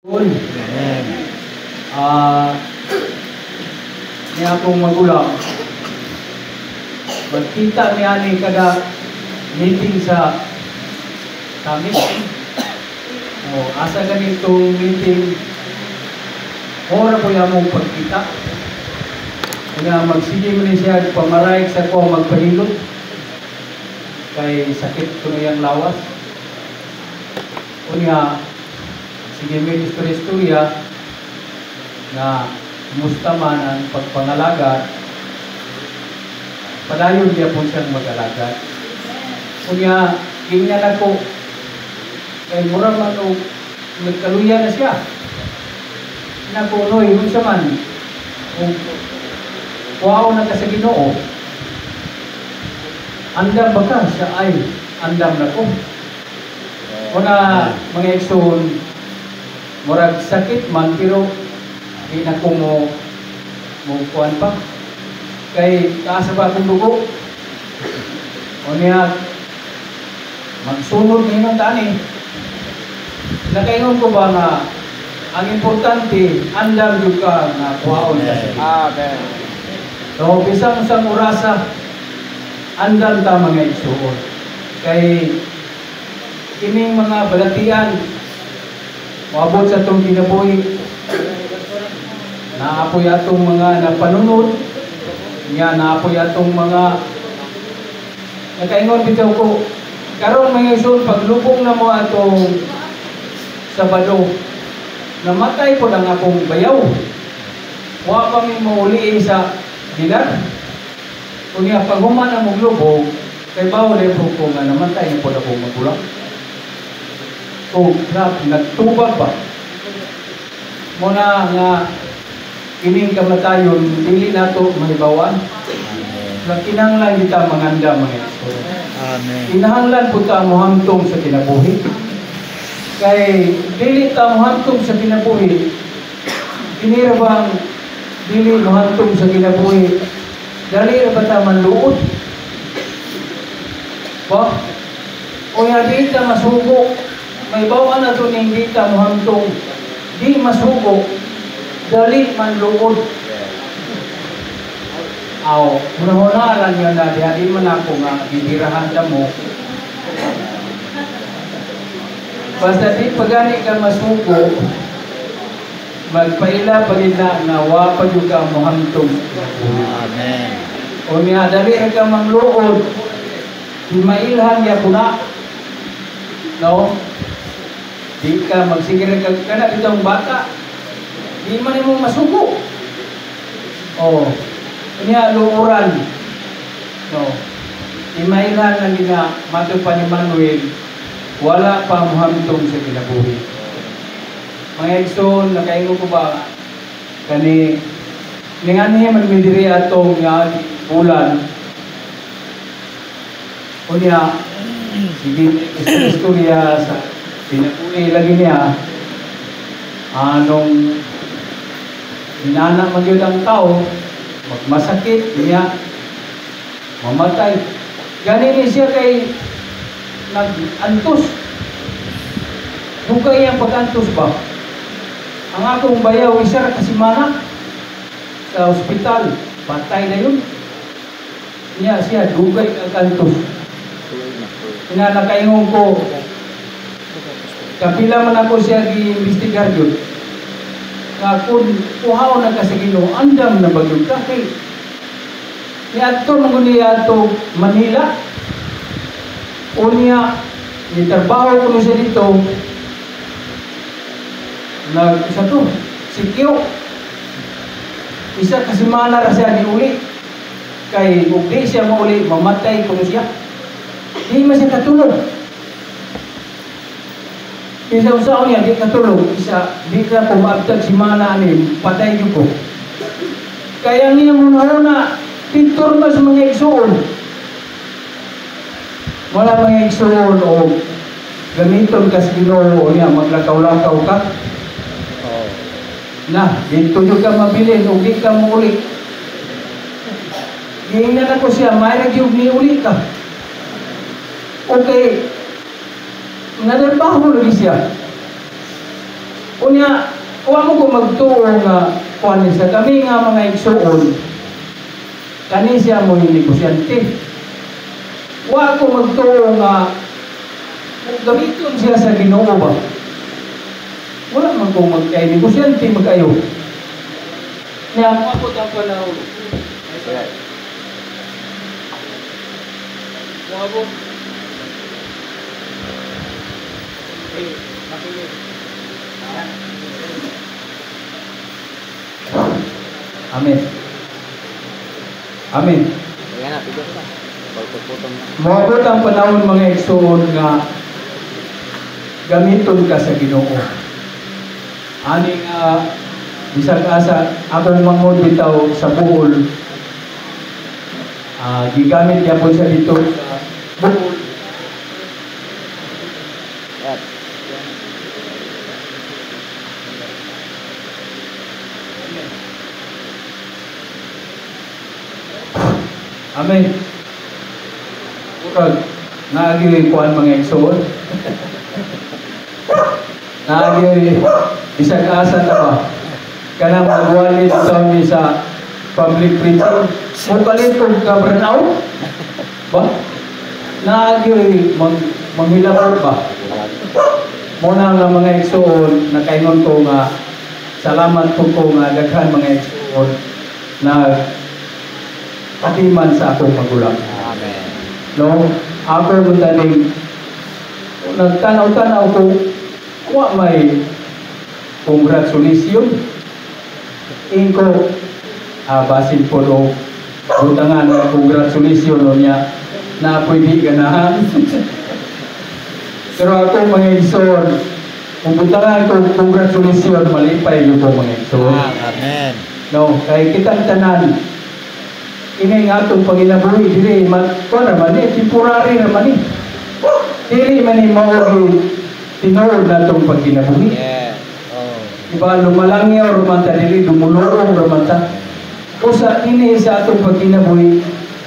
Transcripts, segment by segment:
Amen. Niya akong magulang. Magkita niya ni kada meeting sa summit. Asa ganitong meeting, ora po yung mong pagkita. Kaya magsige mo siya, pamaray sa ko magpahilot. Kay sakit ko na yung lawas. Kaya, sige may istorya na kumusta man ang pagpangalaga, padayon niya po siyang mag-alaga. Kaya, ganyan ako, kay mura man o nagkaluya na siya. Nakunoy, kung siya man, kung wow na ka sa Ginoo, andam ba ka? Siya ay, andam na ko. Kuna mga ekson, murag sakit man, pero di na ko mo kuhan pa. Kay taas ba akong dugo? O niya, magsunod ngayon tani. Nakaingon ko ba nga, ang importante, andam yung ka na kuhaon ka sa Amen. So, bisang sa orasa, andam ta mga igsuon. Kay kining mga balatian, maabot sa itong kinabuhi, naapoy atong mga napanunod, naapoy atong mga nakaingon bitaw ko, karon mga igsuon, paglubong na mo atong Sabado, namatay po ng akong bayaw. Wa kami mauli sa bilan. Kunya pag human ang maglubog, kay bawal po ko nga namatay na po na akong magulang. So, nagtubag ba? Muna nga, kining kamatayon, dili na ito mahibawan. Kinahanglan kita manganda mga ito. Kinahanglan po ta muhamtong sa kinabuhi. Kay dili ta muhantong sa kinabuhi, dinira bang dili muhantong sa kinabuhi, dali ra ba ta manluod? Ba? O ya di ta masugo, may bawaan na ito ning di ta muhantong, di masugo, dali manluod. Aw, muna-muna lang yun na di man ako nga bibirahan ta mo. Basta di pagani ka masuko, magpaila pa rin na wapad yung ka muhantong. Amen. O niya, dali ka mangluod, di mailhan niya puna. No? Di ka magsigir ka na itong bata, di man mo masuko. O, niya, luuran. No? Di mailhan na niya, matupan ni Manuel, wala pa muhamtong sa kinabuhi. Mga igsoon, nakaingo ko ba kani ninganhi man midiri atong nga bulan. Unya sige istorya sa pinakuli lagi niya anong inana man yun ang tao magmasakit niya mamatay. Gani ni siya kay nag-antos. Dugay ang pag-antos ba? Ang akong bayaw, isa ra kasimana sa ospital. Patay na yun. Niya siya, dugay ang antos. Nakaingon ko, kapila man ako siya gi-investigar yun. Nga kung kuhaw na kasi Ginoo, andam na bagyong kakay. Niya ito, niya ito, Manila. O niya, nitrabaho ko siya dito, isa to, si Kyo. Isa kasimana ra siya ni uli. Kay ugdi siya mauli, mamatay ko siya. Di man siya katulog. Isa usaw niya, di katulog. Isa, di ka pumabtag simana anin, patay niyo ko. Kaya niya muna na, pintor na sa mga igsoon. Wala mga igsoon o gamiton ka sa Ginoo niya, maglakaw-lakaw ka. Na, dito nyo ka mabilin, o di ka mo uli. Giingnan ako siya, mayroon yung ni uli ka. Okay, nadarbaho lagi siya. Unya, huwag mo ko magtuo nga kuan sa kami nga mga igsuon. Kani siya mo yung negosyante. Huwag ko magtuo nga gamiton siya sa Ginoo ba? Wala man kung negosyante mag-ayo. Kaya mo ako ang panahon. Wabo. Amen. Amen. Ayan na, tigas na. Pagpuputong na. Moabot ang panahon mga igsoon nga gamiton ka sa Ginoo. Aning bisag asa akong mangod bitaw sa buhol. Gigamit yapon sa dito sa buhol. Yan. Amen. Kurag, naagi kuan mga igsoon. Naagi bisag asa na ba? Kanang magwali sa mi sa public preaching. Mukalit kung ka-burn out? Ba? Naagi manghilabot ba? Muna nga mga igsoon, nakaingon ko nga salamat po ko nga daghan mga igsoon na patiman sa akong magulang. Amen. No? Ako mo taning nagtanaw-tanaw ko wa may congratulation. Inko basin po do butangan ng congratulation niya na pwede ganahan. Pero ako mga igsoon, kung butangan ko congratulation, malipay yun po mga igsoon. Amen. No, kay kitang tanan ini nga itong panginabuhi, dili man, naman temporary naman dili man mauwi tinuod na itong pagkinabuhi. Yeah. Oh. Diba, lumalangyaw romanta, dili dumulurong romanta. Kusa ini sa itong pagkinabuhi,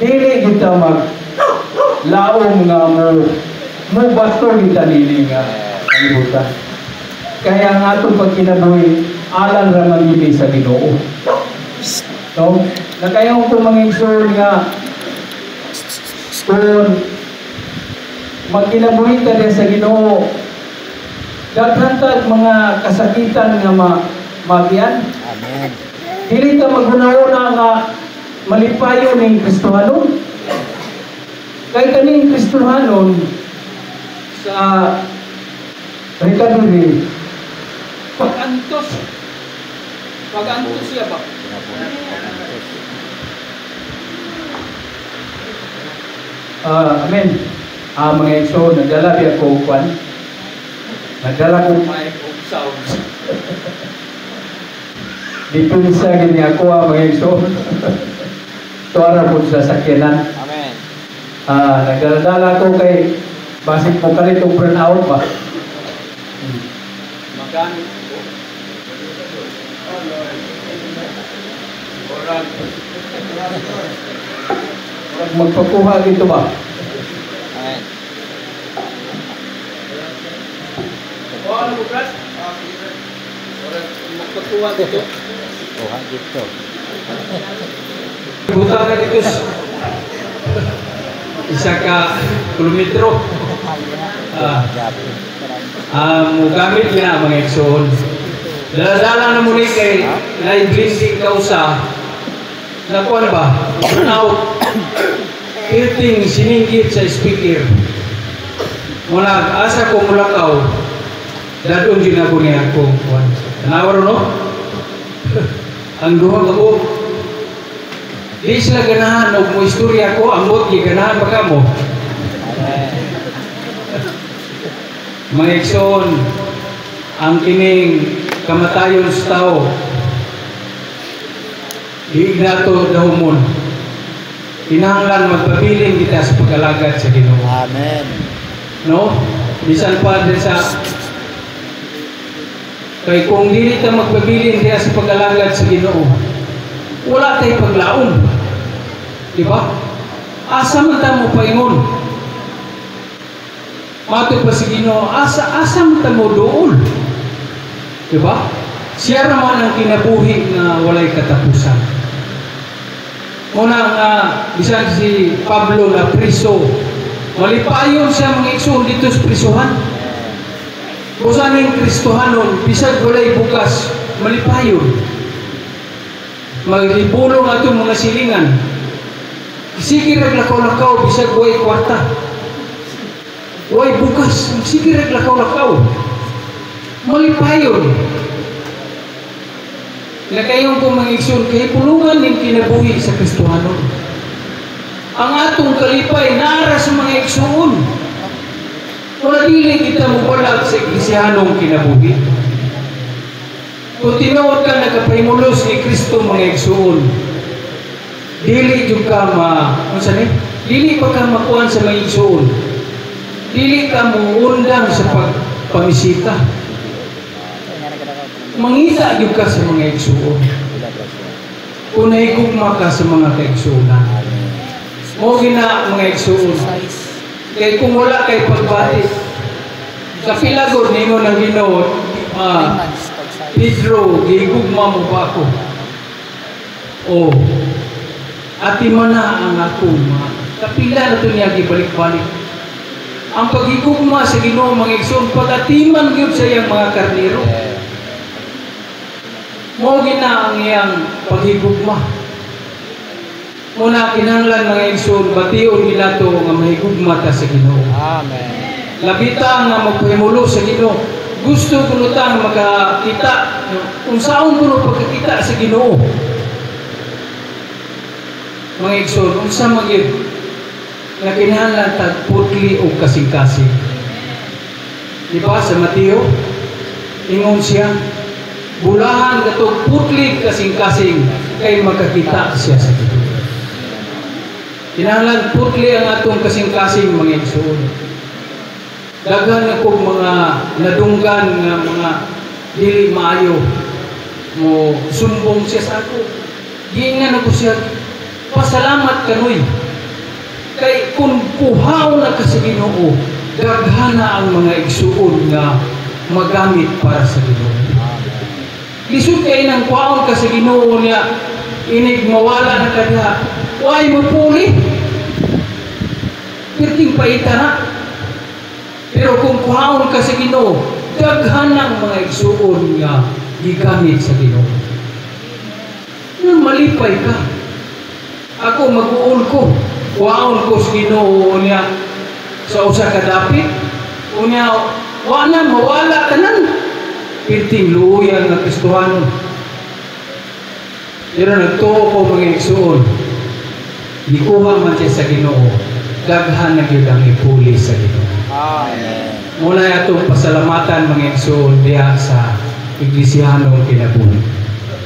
dili kita mag laom nga mo basto kita nili nga kalibutan. Kaya ang atong pagkinabuhi, alang raman yun sa Ginoo. No? Nakayaw ko mga igsoon nga kung magkinabuhi ka din sa Ginoo, daghantag mga kasakitan nga magian. Amen. Dili ka maguna-una nga malipayo ning Kristohanon. Kay kaning Kristohanon sa recovery, pag-antos siya ba? Amen. Mga igsoon, nagdala biya ko kwan. Nagdala ko mic of sound. Dito sa gini ako mga igsoon. Tuara po sa sakyanan. Amen. Nagdala ko kay basig po ka nito burn out ba? Magamit ko. Magpakuha dito ba? Amen. O ano po, Brad? Magpakuha dito. Kuha dito. Buta ka dito. Isa ka kilometro. Mugamit niya mga igsoon. Daladala na muli kay na-blending ka usa. Nakuha na ba? Out. Irting siningkit sa speaker. Mula asa ko mulakaw. Dadon din ako niya akong kuhan. Tanawar no? Ang duha ako. Di sila ganahan o mo istorya ko, ambot di ganahan pa ka mo. Mga igsoon, ang kining kamatayon sa tao, di nato dahumon. Kinahanglan magpabiling kita sa pag-alagad sa Ginoo. Amen. No? Bisan pa din sa kay kung dili ta magpabiling diha sa pag-alagad sa Ginoo, wala tay paglaom. Di ba? Asa man ta mo paingon? Mato pa si Ginoo, asa man ta mo duol? Diba? Siya naman ang kinabuhi na walay katapusan. Muna nga, bisan si Pablo na priso, malipayon siya mga igsoon dito sa prisuhan. Busan ng Kristohanon, bisag walay bukas, malipayon. Maglibulong ato mga silingan. Sige naglakaw-lakaw, bisag way kwarta. Way bukas, sige naglakaw-lakaw. Malipayon. Na kayong pumangigsoon, kay pulungan ng kinabuhi sa Kristohanon. Ang atong kalipay, nara sa mga igsoon. Wala dili kita mubalag sa Iglesianong kinabuhi. Kung tinawag ka nagkapahimulos ni Kristo mga igsoon, dili jud ka dili pa ka makuan sa mga igsoon. Dili ka muundang sa pagpamisita. Mangita jud ka sa mga igsoon. Kung nahigugma ka sa mga kaigsuonan. Mo gina mga igsoon. Kaya kung wala kay pagbati, kapilagod nimo ng Ginoo, Pedro, gigugma mo ba ako? O, ati mo na ang ako, kapila na ito niya gibalik-balik. Ang pagigugma sa Ginoo mga igsoon, pagatiman yun sa iyang mga karnero. Mo gina ang iyang paghigugma. Muna kinahanglan mga igsoon, bation ginato nga mahigugma ta sa Ginoo. Amen. Labita nga magpahimulo sa Ginoo. Gusto kuno ta makakita kung saan kuno pagkakita sa Ginoo. Mga igsoon, unsa man gyud nga kinahanglan ta putli o kasing-kasing. Di ba sa Mateo ingon siya, bulahan katong putli kasing-kasing kay makakita siya sa Ginoo. Kinahanglan putli ang atong kasing-kasing mga igsoon. Daghan ako mga nadunggan nga mga dili maayo mo sumbong siya sa ako. Giingan ako siya, pasalamat kanoy. Kay kung puhaw na ka sa Ginoo, daghana ang mga igsoon nga magamit para sa Ginoo. Lisod kay nang puhaw ka sa Ginoo niya, inig mawala na kanya. Why mo puli? Pirting paita na. Pero kung kuhaon ka sa Ginoo, daghan ang mga igsuon nga gigamit sa Ginoo. Nang malipay ka. Ako mag-uol ko. Kuhaon ko sa Ginoo niya sa usa ka dapit. Unya, wala mawala tanan. Pirting luya nga Kristohanon. Pero nagtuo ko mga igsuon. Gikuha man siya sa Ginoo, daghan na gyud ang ipuli sa Ginoo. Amen. Muna atong pasalamatan mga igsoon diha sa Iglesianong kinabuhi.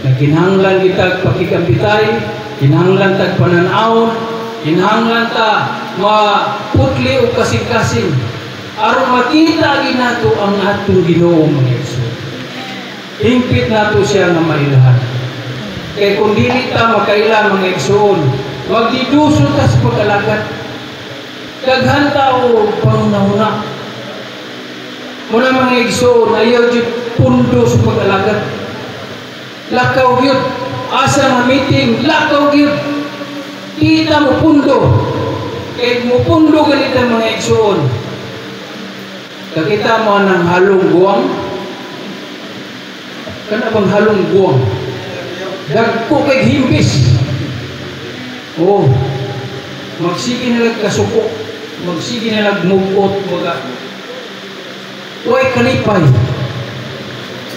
Na kinahanglan kita pakikambitay, kinahanglan tag pananaw, kinahanglan ta maputli o kasing-kasing aron makita gid nato ang atong Ginoo mga igsoon. Hingpit nato siya nga mailahan. Kay kung dili ta makailan mga igsoon, magdiduso ta sa pag-alagad. Daghan tao pangunahuna. Muna mga igsoon, ayaw jud pundo sa pag-alagad. Lakaw gyud. Asa nga meeting, lakaw gyud. Kita mo pundo. Kaya mo pundo ganito mga igsoon. Kakita mo ng halong guwang. Kana bang halong guwang? Dagko kay himbis. Oh, magsige na lang kasuko, magsige na lang mukot, baga. Huwag kalipay.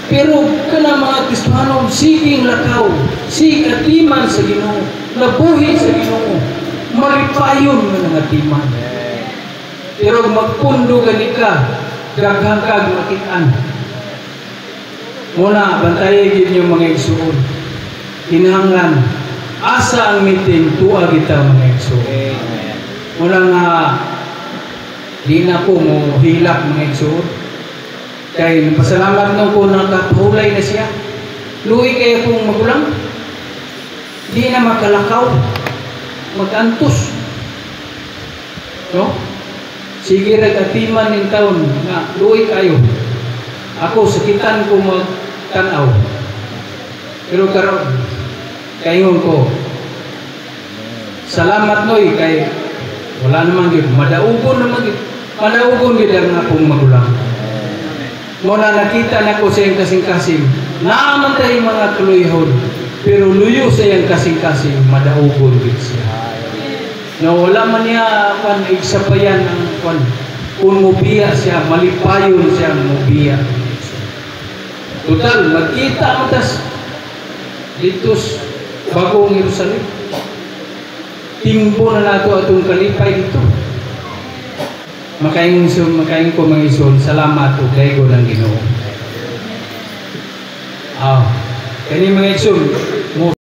Pero kana mga Kristohanon, siging lakaw, sige atiman sa Ginoo, nabuhi sa Ginoo, malipayon nga nangatiman. Pero magpundo gani ka, daghang kag makitaan. Muna, bantayan yun yung mga igsuon. Kinahanglan, asa ang meeting, tuwa kita mga igsuon. Muna nga, di na po mo hilak mga igsuon. Kaya pasalamat nung ko nakapahulay na siya. Luwi kaya kung magulang, di na makalakaw, mag-antos. No? Sige nag-atiman ng taon na luwi kayo. Ako sakitan ko tanaw. Pero karon kaingon ko, salamat noy kay wala naman gyud madaugon naman gyud. Madaugon gyud ang akong magulang. Mo na nakita nako sa iyang kasing-kasing, naaman tayo mga kaluyahon, pero luyo sa iyang kasing-kasing, madaugon gyud siya. Na wala man niya kan igsapayan ang kan kung mubiya siya, malipayon siya mubiya. Total, magkita mo tas dito bagong Jerusalem. Timbo na nato atong kalipay dito. Makaing ko mga ison, salamat o daygo ng Ginoo. Kani mga ison,